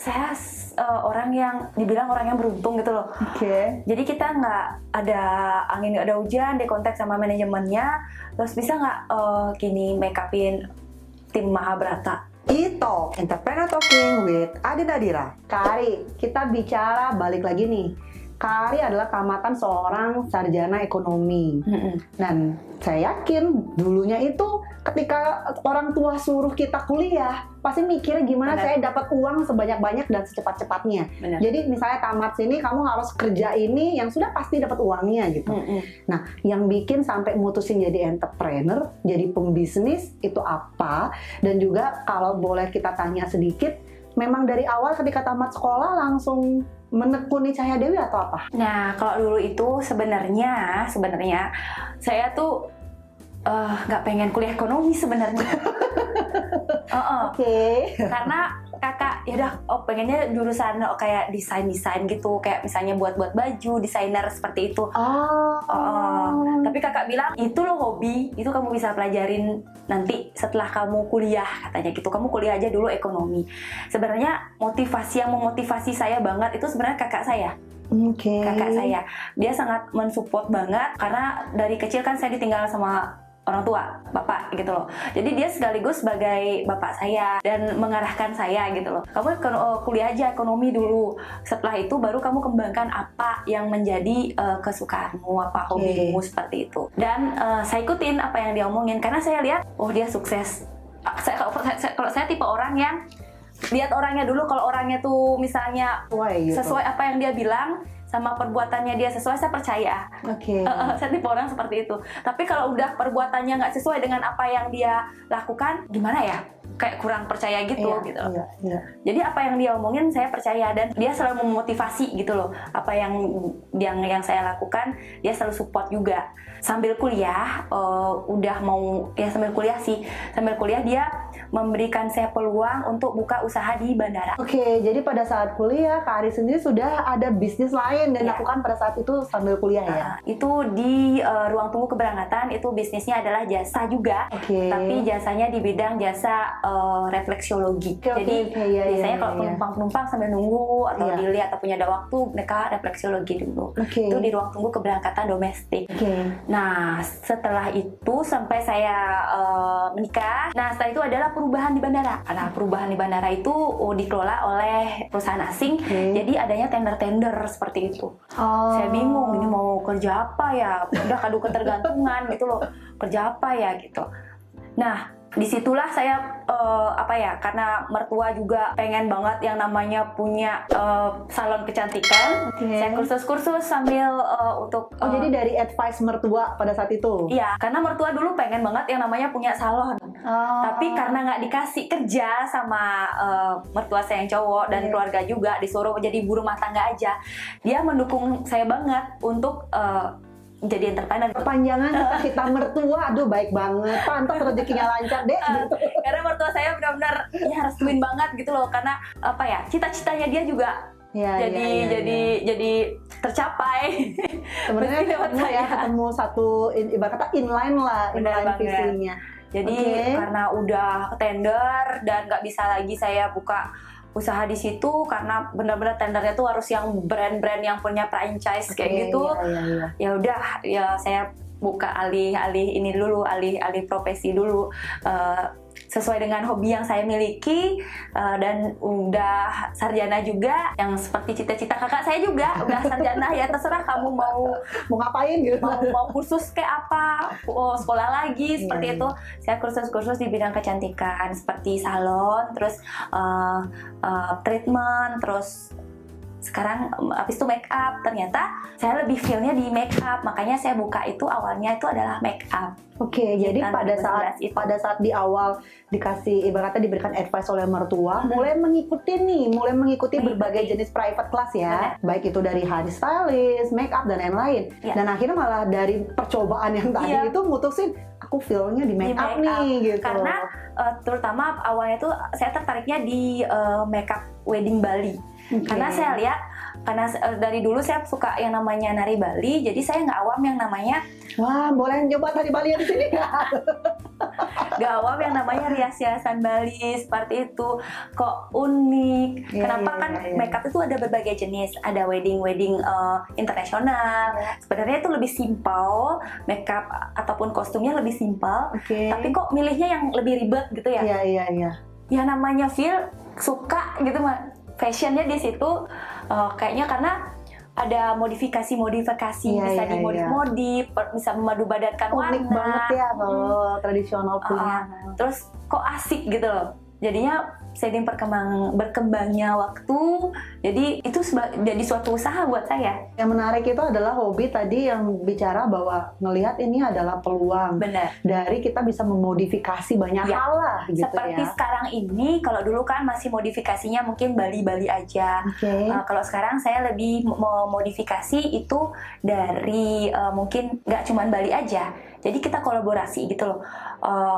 Saya orang yang dibilang orang yang beruntung gitu loh. Oke. Jadi kita nggak ada angin, nggak ada hujan, di kontak sama manajemennya, terus bisa nggak gini make upin tim Mahabharata. Itu Entrepreneur Talking with Adi Nadira. Kari, kita bicara balik lagi nih. Kari adalah tamatan seorang sarjana ekonomi. Dan saya yakin dulunya itu ketika orang tua suruh kita kuliah, pasti mikirnya gimana saya dapat uang sebanyak-banyak dan secepat-cepatnya. Jadi misalnya tamat sini, kamu harus kerja ini yang sudah pasti dapat uangnya gitu. Nah, yang bikin sampai mutusin jadi entrepreneur, jadi pembisnis itu apa? Dan juga kalau boleh kita tanya sedikit, memang dari awal ketika tamat sekolah langsung menekuni Cahya Dewi atau apa? Nah, kalau dulu itu sebenarnya saya tuh nggak pengen kuliah ekonomi sebenarnya. Oke. Karena kakak ya udah pengennya jurusan kayak desain gitu, kayak misalnya buat baju, desainer seperti itu. Tapi kakak bilang itu loh hobi, itu kamu bisa pelajarin nanti setelah kamu kuliah, katanya gitu. Kamu kuliah aja dulu ekonomi. Sebenarnya motivasi yang memotivasi saya banget itu sebenarnya kakak saya. Kakak saya, dia sangat mensupport banget karena dari kecil kan saya ditinggal sama orang tua, bapak gitu loh. Jadi dia sekaligus sebagai bapak saya dan mengarahkan saya gitu loh. Kamu kuliah aja ekonomi dulu. Setelah itu baru kamu kembangkan apa yang menjadi kesukaanmu, apa hobimu seperti itu. Dan saya ikutin apa yang dia omongin karena saya lihat, oh dia sukses. Kalau saya tipe orang yang lihat orangnya dulu, kalau orangnya tuh misalnya sesuai apa yang dia bilang sama perbuatannya dia sesuai, saya percaya. Saya tipe orang seperti itu. Tapi kalau udah perbuatannya nggak sesuai dengan apa yang dia lakukan, gimana ya? Kayak kurang percaya gitu. Jadi apa yang dia omongin saya percaya, dan dia selalu memotivasi gitu loh. Apa yang saya lakukan, dia selalu support juga. Sambil kuliah, sambil kuliah dia memberikan saya peluang untuk buka usaha di bandara. Jadi pada saat kuliah, Kak Ari sendiri sudah ada bisnis lain dan lakukan pada saat itu sambil kuliah ya? Itu di ruang tunggu keberangkatan, itu bisnisnya adalah jasa juga, tapi jasanya di bidang jasa refleksiologi. Jadi biasanya kalau penumpang sambil nunggu atau dilihat atau punya ada waktu, mereka refleksiologi dulu. Itu di ruang tunggu keberangkatan domestik. Nah, setelah itu sampai saya menikah. Nah, setelah itu adalah perubahan di bandara. Karena perubahan di bandara itu dikelola oleh perusahaan asing, jadi adanya tender-tender seperti itu. Saya bingung, ini mau kerja apa ya? Udah kadu ketergantungan gitu loh, kerja apa ya gitu. Nah, disitulah saya karena mertua juga pengen banget yang namanya punya salon kecantikan. Saya kursus-kursus sambil untuk jadi dari advice mertua pada saat itu? Iya, karena mertua dulu pengen banget yang namanya punya salon. Tapi karena nggak dikasih kerja sama mertua saya yang cowok dan keluarga juga, disuruh jadi ibu rumah tangga aja, dia mendukung saya banget untuk jadi entrepreneur. Perpanjangan kita mertua, aduh baik banget, pantas rezekinya lancar deh. Karena mertua saya benar-benar ya restuin banget gitu loh, karena apa ya, cita-citanya dia juga jadi tercapai. Sebenarnya ketemu satu ibarat kata inline visinya. Jadi karena udah tender dan nggak bisa lagi saya buka usaha di situ karena benar-benar tendernya tuh harus yang brand-brand yang punya franchise kayak gitu. Ya udah, ya saya buka alih profesi dulu, sesuai dengan hobi yang saya miliki, dan udah sarjana juga yang seperti cita-cita kakak saya juga udah sarjana. Ya terserah kamu mau ngapain gitu, mau kursus kayak apa, sekolah lagi seperti itu. Saya kursus di bidang kecantikan seperti salon, terus treatment, terus sekarang habis itu make up. Ternyata saya lebih feel-nya di make up, makanya saya buka itu awalnya itu adalah make up. Jadi pada saat di awal dikasih ibaratnya diberikan advice oleh mertua, mulai mengikuti berbagai jenis private class ya, baik itu dari hairstylist, make up dan lain-lain. Dan akhirnya malah dari percobaan yang tadi itu mutusin aku feel-nya di make up nih gitu. Karena terutama awalnya itu saya tertariknya di make up wedding Bali. Karena saya lihat, karena dari dulu saya suka yang namanya nari Bali, jadi saya nggak awam yang namanya boleh coba tari Bali di sini nggak? Gak awam yang namanya rias-riasan Bali seperti itu. Kok unik? Kenapa kan makeup itu ada berbagai jenis. Ada wedding internasional. Sebenarnya itu lebih simpel, makeup ataupun kostumnya lebih simpel. Tapi kok milihnya yang lebih ribet gitu ya? Iya. Ya namanya feel suka gitu mah. Fashionnya di situ kayaknya karena ada modifikasi bisa dimodif-modif, bisa memadupadankan warna. Unik banget ya kalau tradisional punya. Terus kok asik gitu loh. Jadinya seiring berkembangnya waktu, jadi itu jadi suatu usaha buat saya. Yang menarik itu adalah hobi tadi yang bicara bahwa ngelihat ini adalah peluang. Benar. Dari kita bisa memodifikasi banyak hal lah gitu. Seperti sekarang ini, kalau dulu kan masih modifikasinya mungkin Bali-Bali aja. Kalau sekarang saya lebih memodifikasi itu dari mungkin nggak cuma Bali aja. Jadi kita kolaborasi gitu loh.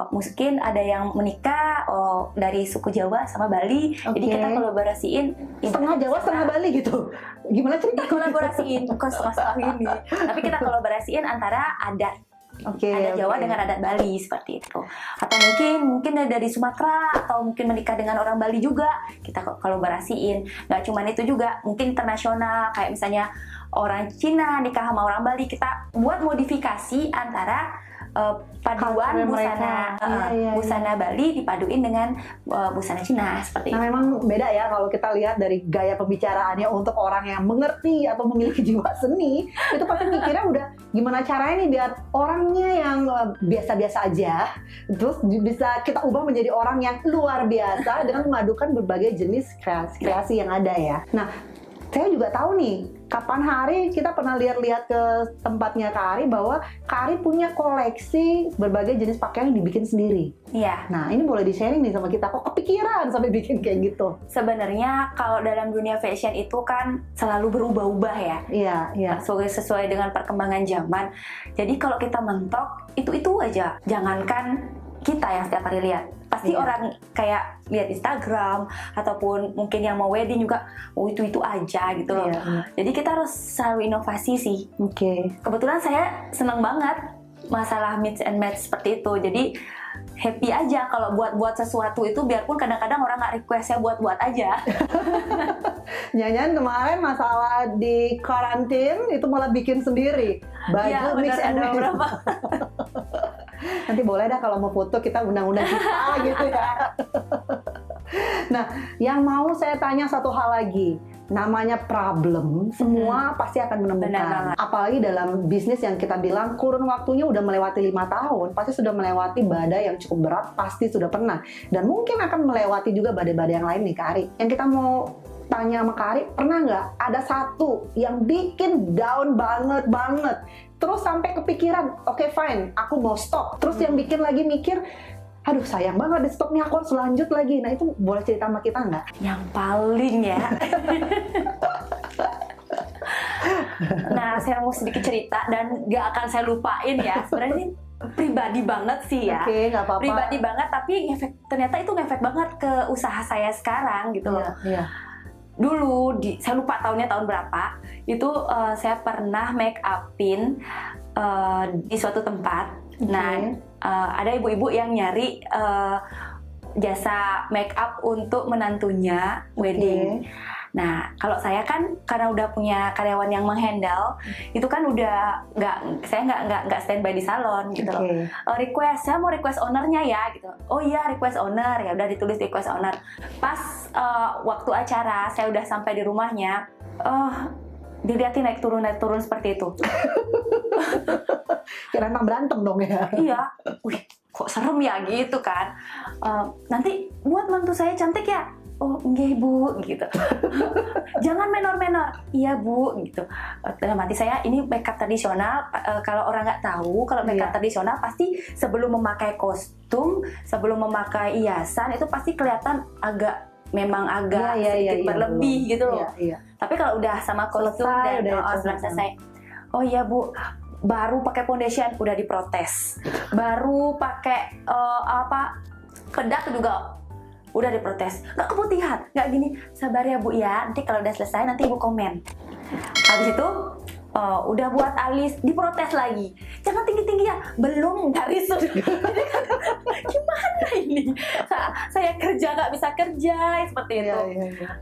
Mungkin ada yang menikah dari suku Jawa sama Bali. Jadi kita kolaborasiin setengah Jawa setengah Bali gitu. Gimana cerita? Kolaborasiin bukan setengah ini. Tapi kita kolaborasiin antara adat. Adat Jawa dengan adat Bali seperti itu. Atau mungkin dari Sumatera atau mungkin menikah dengan orang Bali juga kita kolaborasiin. Gak cuman itu juga, mungkin internasional kayak misalnya orang Cina nikah sama orang Bali, kita buat modifikasi antara paduan busana Bali dipaduin dengan busana Cina seperti itu. Nah memang beda ya kalau kita lihat dari gaya pembicaraannya untuk orang yang mengerti atau memiliki jiwa seni, itu pasti mikirnya udah gimana caranya nih biar orangnya yang biasa-biasa aja terus bisa kita ubah menjadi orang yang luar biasa dengan memadukan berbagai jenis kreasi yang ada ya. Nah saya juga tahu nih, kapan hari kita pernah lihat-lihat ke tempatnya Kak Ari bahwa Kak Ari punya koleksi berbagai jenis pakaian yang dibikin sendiri. Iya. Nah, ini boleh di-sharing nih sama kita. Kok kepikiran sampai bikin kayak gitu? Sebenarnya kalau dalam dunia fashion itu kan selalu berubah-ubah ya. Iya. Sesuai dengan perkembangan zaman. Jadi kalau kita mentok, itu aja. Jangankan kita yang setiap hari lihat. Pasti orang kayak lihat Instagram ataupun mungkin yang mau wedding juga itu aja gitu loh. Jadi kita harus selalu inovasi sih. Kebetulan saya senang banget masalah mix and match seperti itu. Jadi happy aja kalau buat sesuatu itu, biarpun kadang-kadang orang nggak request saya buat aja. Nyanyian kemarin masalah di karantin itu malah bikin sendiri baju mix and match. Berapa? Nanti boleh dah kalau mau foto kita undang-undang kita gitu ya. Nah, yang mau saya tanya satu hal lagi. Namanya problem, semua pasti akan menemukan. Apalagi dalam bisnis yang kita bilang kurun waktunya udah melewati 5 tahun, pasti sudah melewati badai yang cukup berat, pasti sudah pernah. Dan mungkin akan melewati juga badai-badai yang lain nih Kak Ari. Yang kita mau tanya sama Kak Ari, pernah nggak ada satu yang bikin down banget, terus sampai kepikiran, oke, fine, aku mau stop. Terus yang bikin lagi mikir, aduh sayang banget di stop nih, aku harus lanjut lagi. Nah itu boleh cerita sama kita nggak? Yang paling ya. Nah saya mau sedikit cerita dan gak akan saya lupain ya. Sebenarnya ini pribadi banget sih ya. Nggak apa-apa. Pribadi banget, tapi ternyata itu ngefek banget ke usaha saya sekarang gitu loh. Dulu saya lupa tahun berapa, itu saya pernah make upin di suatu tempat. Nah ada ibu-ibu yang nyari jasa make up untuk menantunya wedding. Nah kalau saya kan karena udah punya karyawan yang menghandle, itu kan udah saya nggak standby di salon gitu loh. Saya mau request ownernya ya gitu. Oh iya request owner, ya udah ditulis request owner. Pas waktu acara saya udah sampai di rumahnya, dilihatin naik turun seperti itu. Kira emang berantem dong ya? Iya, wih kok serem ya gitu kan. Nanti buat mantu saya cantik ya? Oh enggak bu, gitu. Jangan menor-menor. Iya bu, gitu. Dalam hati saya ini makeup tradisional. Kalau orang nggak tahu, kalau makeup tradisional pasti sebelum memakai kostum, sebelum memakai hiasan itu pasti kelihatan memang agak sedikit berlebih gitu loh. Tapi kalau udah sama kostum dan selesai. Oh iya bu, baru pakai foundation udah diprotes, baru pakai bedak juga udah diprotes, nggak keputihan, nggak gini, sabar ya bu ya, nanti kalau udah selesai nanti ibu komen. Habis itu udah buat alis, diprotes lagi. Jangan tinggi-tinggi ya. Belum, garis sudah. Jadi kan, gimana ini? Saya kerja nggak bisa kerja seperti itu.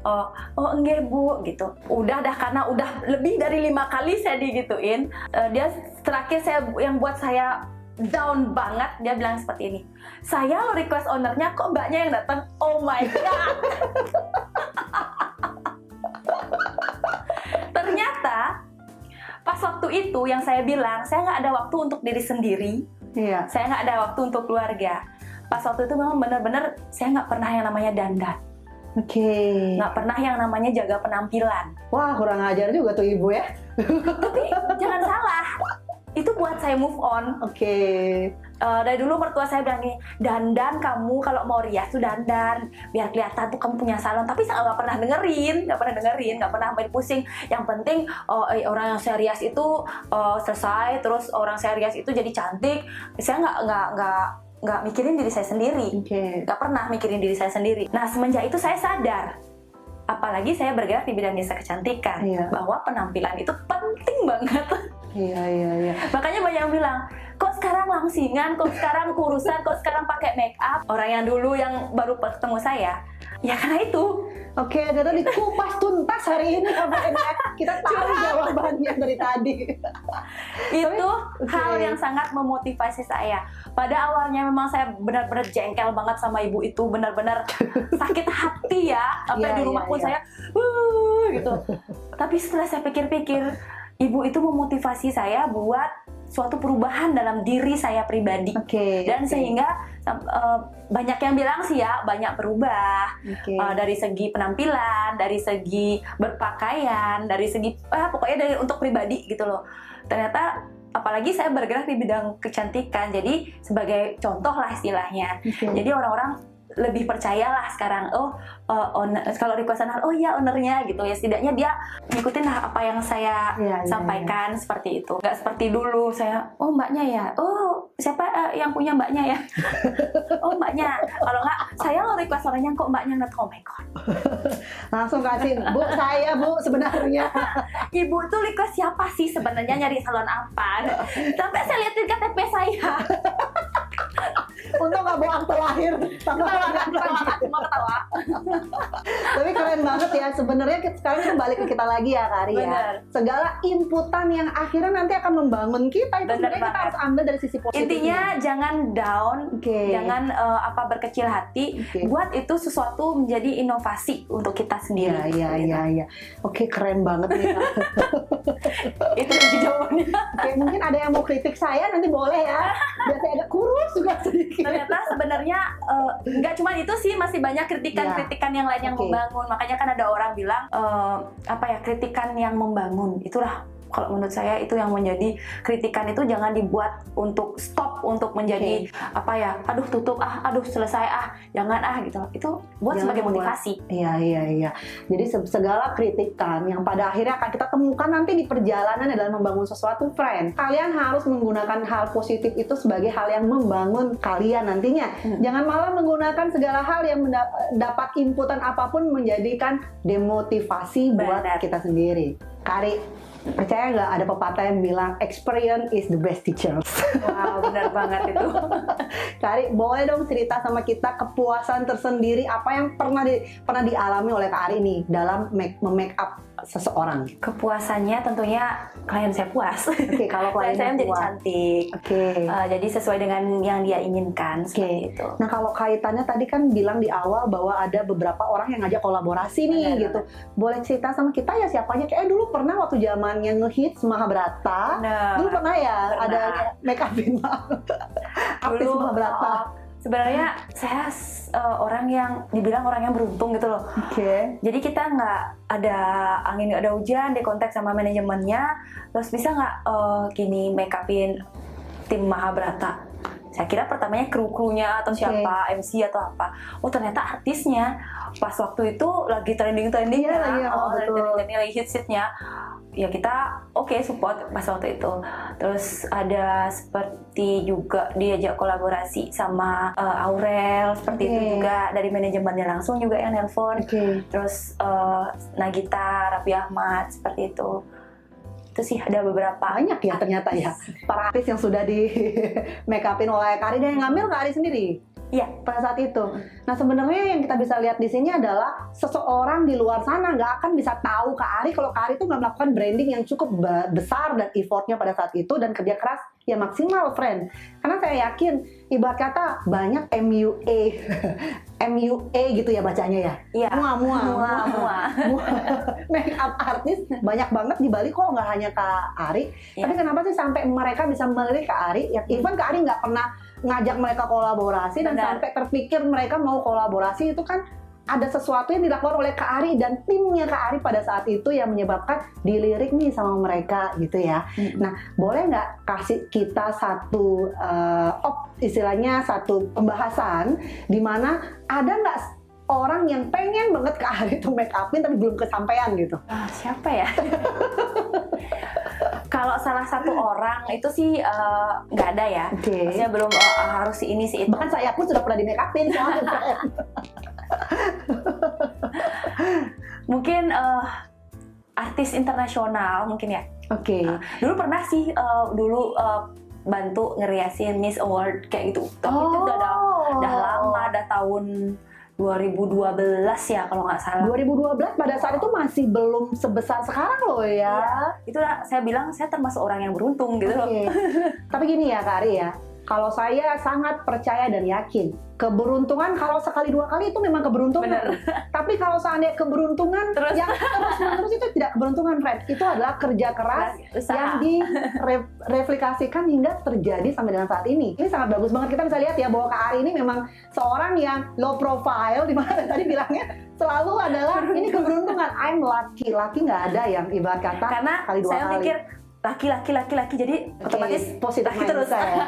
Oh enggak Bu, gitu. Udah karena udah lebih dari 5 kali saya digituin. Dia terakhir yang buat saya down banget, dia bilang seperti ini. Saya request ownernya, kok mbaknya yang datang? Oh my god. Ternyata pas waktu itu yang saya bilang, saya nggak ada waktu untuk diri sendiri, saya nggak ada waktu untuk keluarga. Pas waktu itu memang benar-benar saya nggak pernah yang namanya dandan. Nggak pernah yang namanya jaga penampilan. Wah, kurang ajar juga tuh ibu ya. Tapi jangan salah, itu buat saya move on. Dari dulu mertua saya bilang gini, dandan kamu kalau mau rias tuh dandan, biar kelihatan tuh kamu punya salon. Tapi saya nggak pernah dengerin, nggak pernah main pusing. Yang penting orang yang saya rias itu selesai, terus orang saya rias itu jadi cantik. Saya nggak mikirin diri saya sendiri, nggak pernah mikirin diri saya sendiri. Nah semenjak itu saya sadar, apalagi saya bergerak di bidang jasa kecantikan, bahwa penampilan itu penting banget. Makanya banyak yang bilang, kok sekarang langsingan, kok sekarang kurusan, kok sekarang pakai make up. Orang yang dulu yang baru ketemu saya, ya karena itu. Ternyata dikupas tuntas hari ini ya, kita tahu jawabannya dari tadi. Itu hal yang sangat memotivasi saya. Pada awalnya memang saya benar-benar jengkel banget sama ibu itu, benar-benar sakit hati ya. Sampai di rumah pun saya, gitu. Tapi setelah saya pikir-pikir, ibu itu memotivasi saya buat suatu perubahan dalam diri saya pribadi. Dan sehingga banyak yang bilang sih ya, banyak berubah. Dari segi penampilan, dari segi berpakaian, dari segi pokoknya untuk pribadi gitu loh. Ternyata apalagi saya bergerak di bidang kecantikan, jadi sebagai contoh lah istilahnya. Jadi orang-orang lebih percayalah sekarang, kalau requestan, oh iya ownernya gitu ya, setidaknya dia ngikutin lah apa yang saya sampaikan. Seperti itu, nggak seperti dulu saya, oh mbaknya ya, oh siapa yang punya mbaknya ya, oh mbaknya, kalau nggak saya lo request orangnya, kok mbaknya nggak, oh my god, langsung kasih, Bu saya Bu sebenarnya. Ibu tuh request siapa sih sebenarnya, nyari salon apa, sampai saya liatin KTP saya. Untung nggak bawa akte lahir. Ketawa. Tapi keren banget ya. Sebenarnya sekarang kita balik ke kita lagi ya, Kari ya. Segala inputan yang akhirnya nanti akan membangun kita, itu sebenarnya kita harus ambil dari sisi positif. Intinya jangan down, jangan berkecil hati. Buat itu sesuatu menjadi inovasi untuk kita sendiri. Iya. Oke, keren banget nih. Itu jawabannya. Mungkin ada yang mau kritik saya, nanti boleh ya. Biar saya agak kurus juga sedikit. Ternyata sebenarnya nggak cuma itu sih, masih banyak kritikan-kritikan yang lain yang membangun. Makanya kan ada orang bilang kritikan yang membangun itulah, kalau menurut saya itu yang menjadi kritikan itu jangan dibuat untuk stop, untuk menjadi aduh tutup aduh selesai jangan gitu. Itu buat sebagai motivasi. Iya. Jadi segala kritikan yang pada akhirnya akan kita temukan nanti di perjalanan dalam membangun sesuatu, friend. Kalian harus menggunakan hal positif itu sebagai hal yang membangun kalian nantinya. Jangan malah menggunakan segala hal yang mendapat inputan apapun menjadikan demotivasi buat kita sendiri. Kari, percaya nggak ada pepatah yang bilang experience is the best teacher? Wow, benar banget itu. Kari, boleh dong cerita sama kita kepuasan tersendiri apa yang pernah dialami oleh Kari nih dalam make up seseorang? Kepuasannya tentunya klien saya puas. Kalau klien saya menjadi cantik. Jadi sesuai dengan yang dia inginkan. Seperti itu. Nah, kalau kaitannya tadi kan bilang di awal bahwa ada beberapa orang yang ngajak kolaborasi nih gitu. Boleh cerita sama kita ya siapanya? Kayak dulu pernah waktu zamannya ngehits Mahabharata. Dulu pernah ya ada make upin artis Mahabharata. Sebenarnya saya orang yang dibilang orang yang beruntung gitu loh. Jadi kita nggak ada angin, nggak ada hujan, di kontak sama manajemennya, terus bisa nggak make upin tim Mahabharata. Saya kira pertamanya kru-krunya atau siapa, MC atau apa. Oh ternyata artisnya. Pas waktu itu lagi trending-trending lagi hits-hitsnya. Ya kita support pas waktu itu. Terus ada seperti juga diajak kolaborasi sama Aurel, seperti itu juga dari manajemennya langsung juga yang nelpon. Terus Nagita, Raffi Ahmad, seperti itu. Itu sih ada beberapa. Banyak ya ternyata ya para artis yang sudah di make upin oleh Kak Ari dan yang ngambil Kak Ari sendiri. Iya, Pada saat itu. Nah sebenarnya yang kita bisa lihat di sini adalah seseorang di luar sana nggak akan bisa tahu Kak Ari kalau Kak Ari itu nggak melakukan branding yang cukup besar dan effortnya pada saat itu dan kerja keras yang maksimal, friend. Karena saya yakin ibarat kata banyak MUA, MUA gitu ya bacanya ya. Iya. Mua. Mua. Make up artis banyak banget di Bali kok nggak hanya Kak Ari. Iya. Tapi kenapa sih sampai mereka bisa melirik Kak Ari? Ya, even Kak Ari nggak pernah ngajak mereka kolaborasi dan Benar. sampai terpikir mereka mau kolaborasi itu kan ada sesuatu yang dilakukan oleh Kak Ari dan timnya Kak Ari pada saat itu yang menyebabkan dilirik nih sama mereka gitu ya. Nah, boleh nggak kasih kita satu istilahnya satu pembahasan di mana ada nggak orang yang pengen banget Kak Ari tuh make upin tapi belum kesampaian gitu? Siapa ya? Kalau salah satu orang itu sih nggak ada ya. Oke. Maksudnya belum harus si ini si itu. Bahkan saya pun sudah pernah di make upin soalnya. Mungkin artis internasional mungkin ya. Oke. Dulu pernah sih bantu ngeriasin Miss Award kayak gitu. Tapi itu udah lama, udah tahun 2012 ya kalau nggak salah. 2012 pada saat itu masih belum sebesar sekarang loh ya. Itulah saya bilang saya termasuk orang yang beruntung gitu loh. Oke. Tapi gini ya Kak Ari ya, kalau saya sangat percaya dan yakin keberuntungan kalau sekali dua kali itu memang keberuntungan. Bener. Tapi kalau seandainya keberuntungan Terus? yang terus-menerus itu tidak keberuntungan, Fred. Itu adalah kerja keras Usaha. yang direfleksikan hingga terjadi sampai dengan saat ini. Ini sangat bagus banget. Kita bisa lihat ya bahwa Kak Ari ini memang seorang yang low profile, di mana tadi bilangnya selalu adalah ini keberuntungan. I'm lucky. Lucky nggak ada yang ibarat kata Karena kali dua saya kali. mikir laki jadi otomatis positif laki terus. mindset.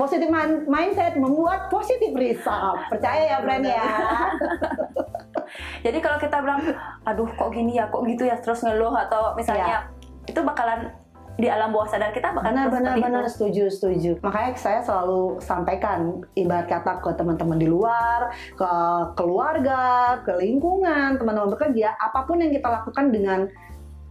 Positif mindset membuat positif result. Percaya ya, friend ya. Jadi kalau kita bilang, aduh kok gini ya, kok gitu ya, terus ngeluh atau misalnya itu bakalan di alam bawah sadar kita bakalan terus seperti Benar, itu. setuju. Makanya saya selalu sampaikan ibarat kata ke teman-teman di luar, ke keluarga, ke lingkungan, teman-teman bekerja, apapun yang kita lakukan dengan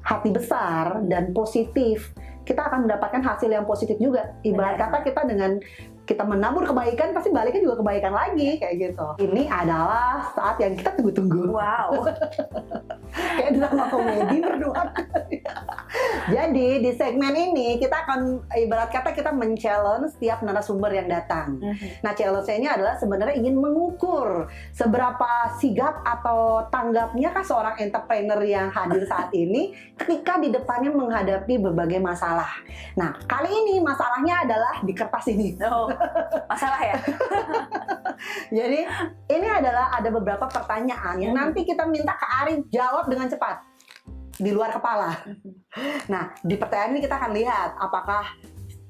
hati besar dan positif, kita akan mendapatkan hasil yang positif juga. Ibarat kata kita dengan kita menabur kebaikan, pasti baliknya juga kebaikan lagi, kayak gitu. Ini adalah saat yang kita tunggu-tunggu. Wow. Kayak drama komedi berdua. Jadi di segmen ini kita akan ibarat kata kita men-challenge setiap narasumber yang datang. Nah, challenge-nya ini adalah sebenarnya ingin mengukur seberapa sigap atau tanggapnya kah seorang entrepreneur yang hadir saat ini ketika di depannya menghadapi berbagai masalah. Nah, kali ini masalahnya adalah di kertas ini. Oh, masalah ya. Jadi ini adalah ada beberapa pertanyaan yang nanti kita minta Kak Ari jawab dengan cepat di luar kepala. Nah, di pertanyaan ini kita akan lihat apakah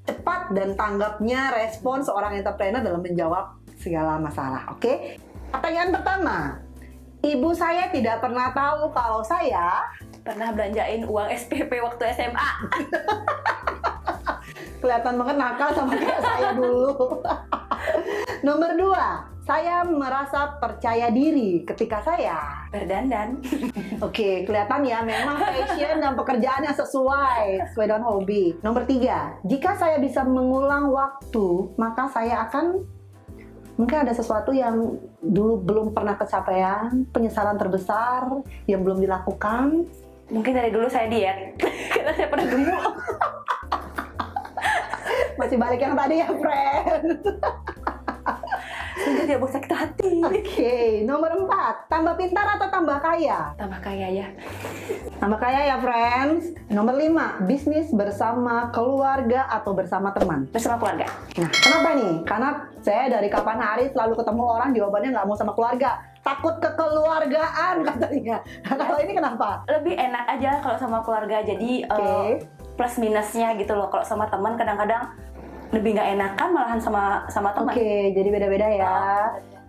cepat dan tanggapnya respon seorang entrepreneur dalam menjawab segala masalah. Oke? Pertanyaan pertama, ibu saya tidak pernah tahu kalau saya Pernah belanjain uang SPP waktu SMA. kelihatan banget nakal sama kayak saya dulu. Nomor 2, saya merasa percaya diri ketika saya Berdandan. Oke, kelihatan ya memang passion dan pekerjaan yang sesuai dengan hobi. Nomor 3, jika saya bisa mengulang waktu, maka saya akan mungkin ada sesuatu yang dulu belum pernah kecapean, penyesalan terbesar yang belum dilakukan. Mungkin dari dulu saya diet. Karena saya pernah gemuk. Masih balik yang tadi ya, friend. Sehingga dia buat sakit hati. Oke, nomor 4, tambah pintar atau tambah kaya? Tambah kaya ya. Tambah kaya ya, friends. Nomor 5, bisnis bersama keluarga atau bersama teman? Bersama keluarga. Nah, kenapa nih? Karena saya dari kapan hari selalu ketemu orang jawabannya nggak mau sama keluarga. Takut kekeluargaan katanya. Nah, kalau ini kenapa? Lebih enak aja kalau sama keluarga. Jadi plus minusnya gitu loh. Kalau sama teman kadang-kadang lebih nggak enakan malahan sama teman. Oke, jadi beda-beda ya.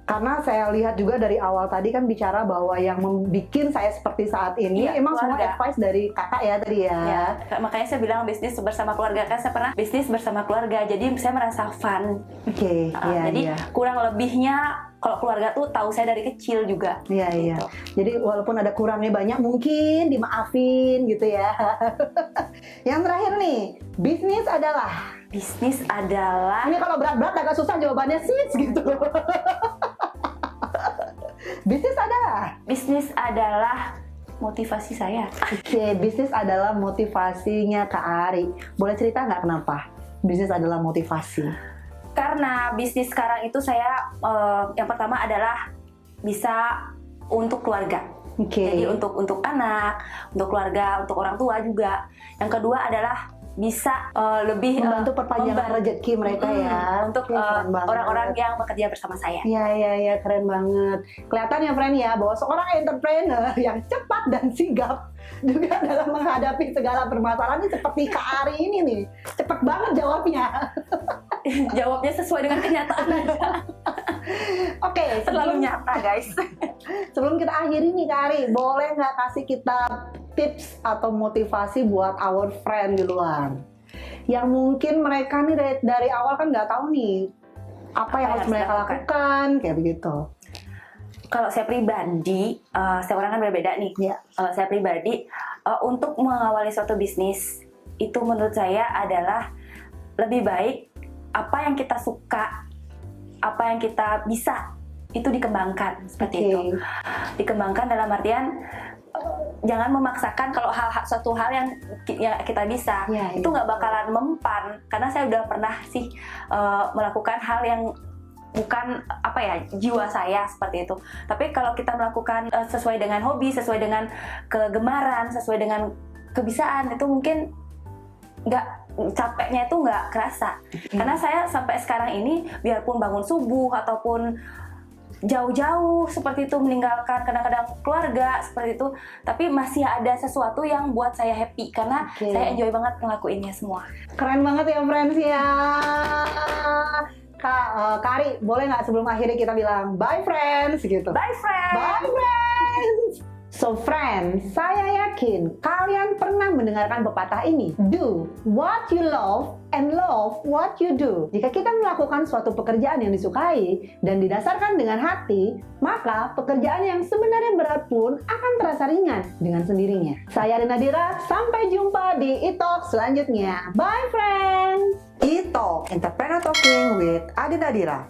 Karena saya lihat juga dari awal tadi kan bicara bahwa yang membuat saya seperti saat ini emang semua advice dari kakak ya tadi ya. Ya, makanya saya bilang bisnis bersama keluarga, kan saya pernah bisnis bersama keluarga, jadi saya merasa fun. Oke, Jadi kurang lebihnya kalau keluarga tuh tahu saya dari kecil juga. Iya, iya. Gitu. Jadi walaupun ada kurangnya banyak, mungkin dimaafin gitu ya. Yang terakhir nih, bisnis adalah. Bisnis adalah Ini kalau berat-berat agak susah jawabannya sis gitu. Bisnis adalah motivasi saya. Oke, bisnis adalah motivasinya Kak Ari. Boleh cerita nggak kenapa? Bisnis adalah motivasi. Karena bisnis sekarang itu saya yang pertama adalah bisa untuk keluarga. Oke. Jadi untuk anak, untuk keluarga, untuk orang tua juga. Yang kedua adalah bisa lebih Membantu perpanjangan rezeki mereka ya. untuk Oke, keren banget. orang-orang yang bekerja bersama saya. Iya, keren banget. Kelihatan ya, friend ya, bahwa seorang entrepreneur yang cepat dan sigap juga dalam menghadapi segala permasalahan ini seperti Kak Ari ini nih. Cepet banget jawabnya. Jawabnya sesuai dengan kenyataan aja. Oke, Selalu nyata, guys. sebelum kita akhiri nih Kak Ari, boleh nggak kasih kita tips atau motivasi buat our friend di luar? Yang mungkin mereka nih dari awal kan nggak tahu nih apa yang harus mereka lakukan, kayak begitu. Kalau saya pribadi, setiap orang kan berbeda nih. Iya. Kalau saya pribadi, untuk mengawali suatu bisnis, itu menurut saya adalah lebih baik apa yang kita suka, apa yang kita bisa, itu dikembangkan seperti Oke. itu. Dikembangkan dalam artian jangan memaksakan kalau suatu hal yang kita bisa, Ya, itu nggak bakalan mempan. Karena saya udah pernah sih melakukan hal yang bukan apa ya, jiwa saya seperti itu. Tapi kalau kita melakukan sesuai dengan hobi, sesuai dengan kegemaran, sesuai dengan kebisaan, itu mungkin nggak, capeknya itu nggak kerasa. Karena saya sampai sekarang ini, biarpun bangun subuh ataupun jauh-jauh seperti itu, meninggalkan kadang-kadang keluarga seperti itu, tapi masih ada sesuatu yang buat saya happy karena saya enjoy banget ngelakuinnya semua. Keren banget ya friends ya. Kak Ari, boleh nggak sebelum akhirnya kita bilang bye friends gitu? Bye friends. Bye friends. So friends, saya yakin kalian pernah mendengarkan pepatah ini. Do what you love and love what you do. Jika kita melakukan suatu pekerjaan yang disukai dan didasarkan dengan hati, maka pekerjaan yang sebenarnya berat pun akan terasa ringan dengan sendirinya. Saya Rina Dira, sampai jumpa di e-talk selanjutnya. Bye friends. E-talk, Entrepreneur Talking with Adi Nadira.